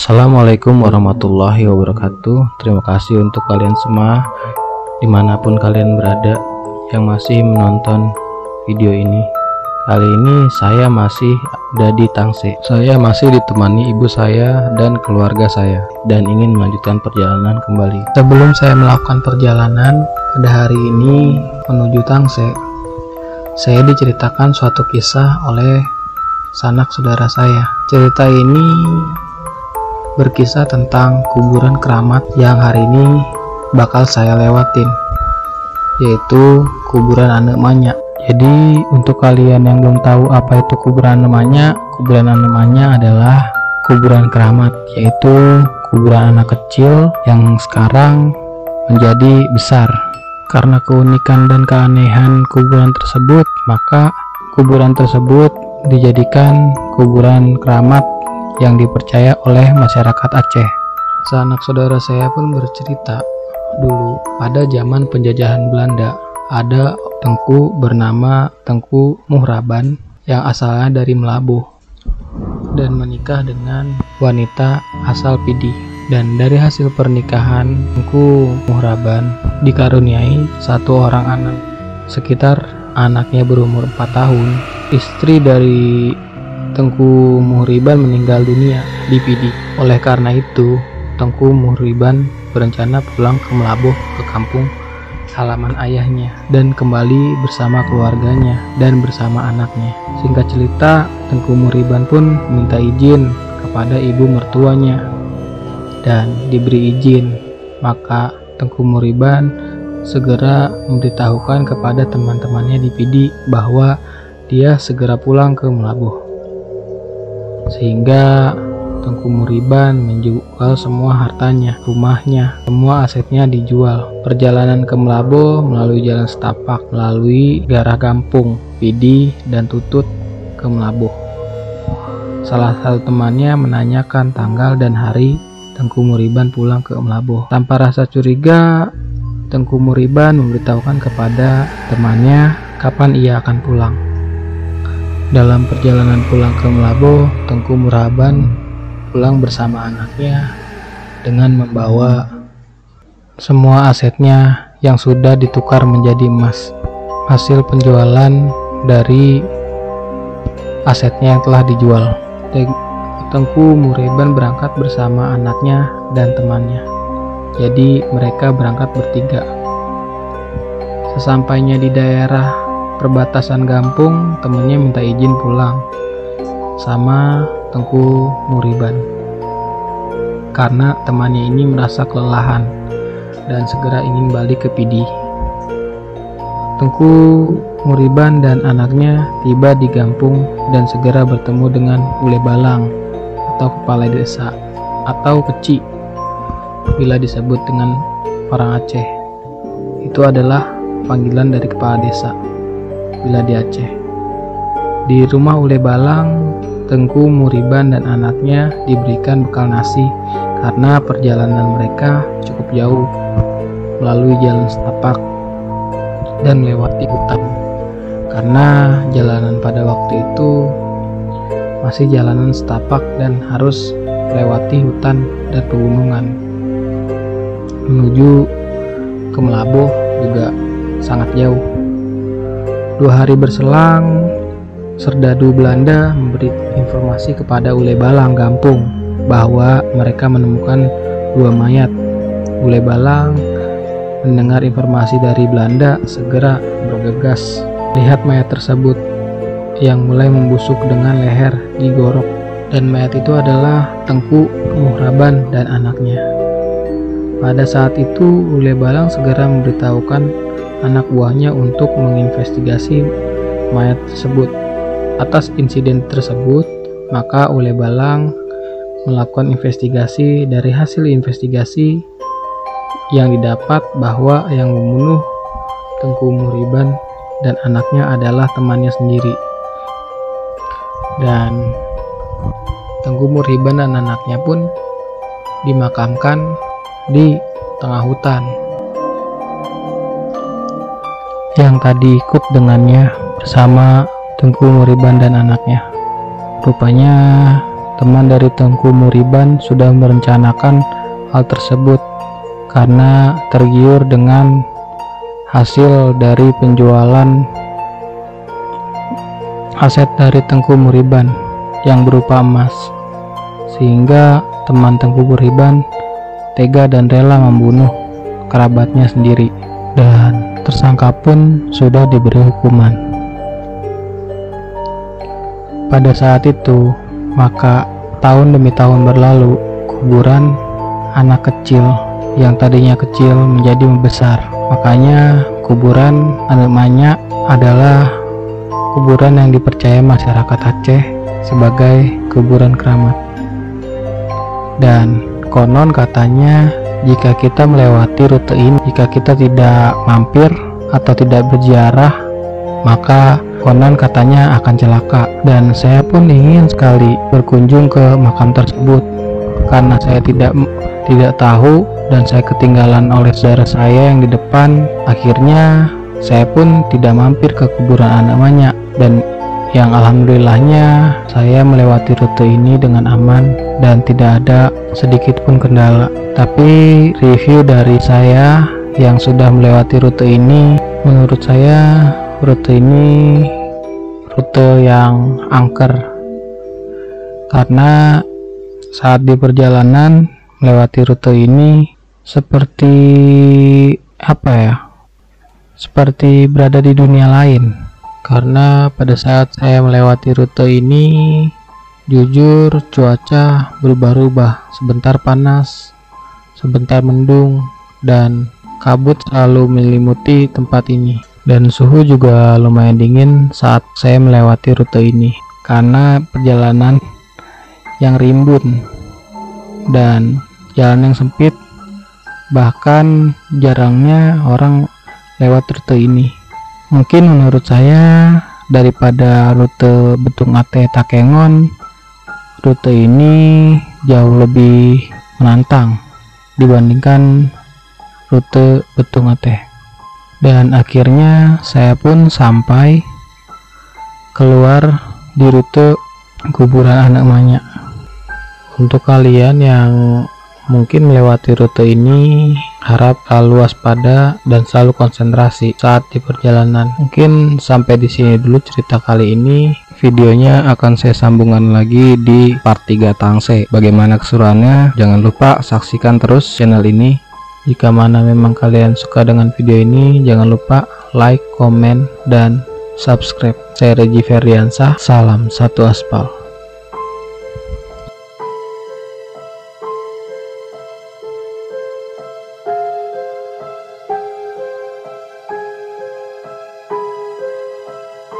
Assalamualaikum warahmatullahi wabarakatuh. Terima kasih untuk kalian semua dimanapun kalian berada yang masih menonton video ini. Kali ini saya masih ada di Tangsel. Saya masih ditemani ibu saya dan keluarga saya dan ingin melanjutkan perjalanan kembali. Sebelum saya melakukan perjalanan pada hari ini menuju Tangsel, saya diceritakan suatu kisah oleh sanak saudara saya. Cerita ini berkisah tentang kuburan keramat yang hari ini bakal saya lewatin, yaitu kuburan Ane Manya. Jadi untuk kalian yang belum tahu apa itu kuburan Ane Manya adalah kuburan keramat, yaitu kuburan anak kecil yang sekarang menjadi besar. Karena keunikan dan keanehan kuburan tersebut, maka kuburan tersebut dijadikan kuburan keramat yang dipercaya oleh masyarakat Aceh. Sanak saudara saya pun bercerita, dulu pada zaman penjajahan Belanda ada tengku bernama Tengku Muhraban yang asalnya dari Melabuh dan menikah dengan wanita asal Pidi. Dan dari hasil pernikahan, Tengku Muhraban dikaruniai satu orang anak. Sekitar anaknya berumur 4 tahun, istri dari Tengku Muhriban meninggal dunia di Pidi. Oleh karena itu, Tengku Muhriban berencana pulang ke Melabuh, ke kampung halaman ayahnya, dan kembali bersama keluarganya dan bersama anaknya. Singkat cerita, Tengku Muhriban pun minta izin kepada ibu mertuanya dan diberi izin. Maka Tengku Muhriban segera memberitahukan kepada teman-temannya di Pidi bahwa dia segera pulang ke Melabuh. Sehingga Tengku Muhriban menjual semua hartanya, rumahnya, semua asetnya dijual. Perjalanan ke Melabuh melalui jalan setapak, melalui Garah Gampung, Pidi, dan Tutut ke Melabuh. Salah satu temannya menanyakan tanggal dan hari Tengku Muhriban pulang ke Melabuh. Tanpa rasa curiga, Tengku Muhriban memberitahukan kepada temannya kapan ia akan pulang. Dalam perjalanan pulang ke Melabuh, Tengku Muhriban pulang bersama anaknya dengan membawa semua asetnya yang sudah ditukar menjadi emas. Hasil penjualan dari asetnya yang telah dijual. Tengku Muhriban berangkat bersama anaknya dan temannya. Jadi mereka berangkat bertiga. Sesampainya di daerah perbatasan Gampung, temannya minta izin pulang sama Tengku Muhriban karena temannya ini merasa kelelahan dan segera ingin balik ke Pidi. Tengku Muhriban dan anaknya tiba di Gampung dan segera bertemu dengan Ule Balang atau kepala desa atau keci bila disebut dengan orang Aceh. Itu adalah panggilan dari kepala desa bila di Aceh. Di rumah Ule Balang, Tengku Muhriban dan anaknya diberikan bekal nasi karena perjalanan mereka cukup jauh melalui jalan setapak dan melewati hutan. Karena jalanan pada waktu itu masih jalanan setapak dan harus melewati hutan dan pegunungan. Menuju ke Melabuh juga sangat jauh. 2 hari berselang, serdadu Belanda memberi informasi kepada Ule Balang Gampung bahwa mereka menemukan 2 mayat. Ule Balang mendengar informasi dari Belanda segera bergegas. Lihat mayat tersebut yang mulai membusuk dengan leher digorok, dan mayat itu adalah Tengku Muhriban dan anaknya. Pada saat itu Ule Balang segera memberitahukan anak buahnya untuk menginvestigasi mayat tersebut. Atas insiden tersebut, maka Ule Balang melakukan investigasi. Dari hasil investigasi yang didapat bahwa yang membunuh Tengku Muhriban dan anaknya adalah temannya sendiri. Dan Tengku Muhriban dan anaknya pun dimakamkan di tengah hutan. Yang tadi ikut dengannya bersama Tengku Muhriban dan anaknya. Rupanya teman dari Tengku Muriban sudah merencanakan hal tersebut karena tergiur dengan hasil dari penjualan aset dari Tengku Muriban yang berupa emas, sehingga teman Tengku Muriban tega dan rela membunuh kerabatnya sendiri, dan tersangka pun sudah diberi hukuman. Pada saat itu, maka tahun demi tahun berlalu, kuburan anak kecil yang tadinya kecil menjadi membesar. Makanya kuburan anak Manyak adalah kuburan yang dipercaya masyarakat Aceh sebagai kuburan keramat. Dan konon katanya jika kita melewati rute ini, jika kita tidak mampir atau tidak berziarah, maka konon katanya akan celaka. Dan saya pun ingin sekali berkunjung ke makam tersebut karena saya tidak tahu dan saya ketinggalan oleh saudara saya yang di depan. Akhirnya saya pun tidak mampir ke kuburan anak Manyak, dan yang alhamdulillahnya saya melewati rute ini dengan aman dan tidak ada sedikit pun kendala. Tapi review dari saya yang sudah melewati rute ini, menurut saya rute ini rute yang angker, karena saat di perjalanan melewati rute ini seperti seperti berada di dunia lain. Karena pada saat saya melewati rute ini, jujur cuaca berubah-ubah, sebentar panas, sebentar mendung, dan kabut selalu menyelimuti tempat ini. Dan suhu juga lumayan dingin saat saya melewati rute ini karena perjalanan yang rimbun dan jalan yang sempit, bahkan jarangnya orang lewat rute ini. Mungkin menurut saya daripada rute Betung Ateh Takengon, rute ini jauh lebih menantang dibandingkan rute Betung Ateh. Dan akhirnya saya pun sampai keluar di rute kuburan anak Manyak. Untuk kalian yang mungkin melewati rute ini, harap selalu waspada dan selalu konsentrasi saat di perjalanan. Mungkin sampai di sini dulu cerita kali ini. Videonya akan saya sambungkan lagi di part 3 Tangse. Bagaimana keseruannya? Jangan lupa saksikan terus channel ini. Jika mana memang kalian suka dengan video ini, jangan lupa like, komen, dan subscribe. Saya Regi Ferdiansah, salam satu aspal.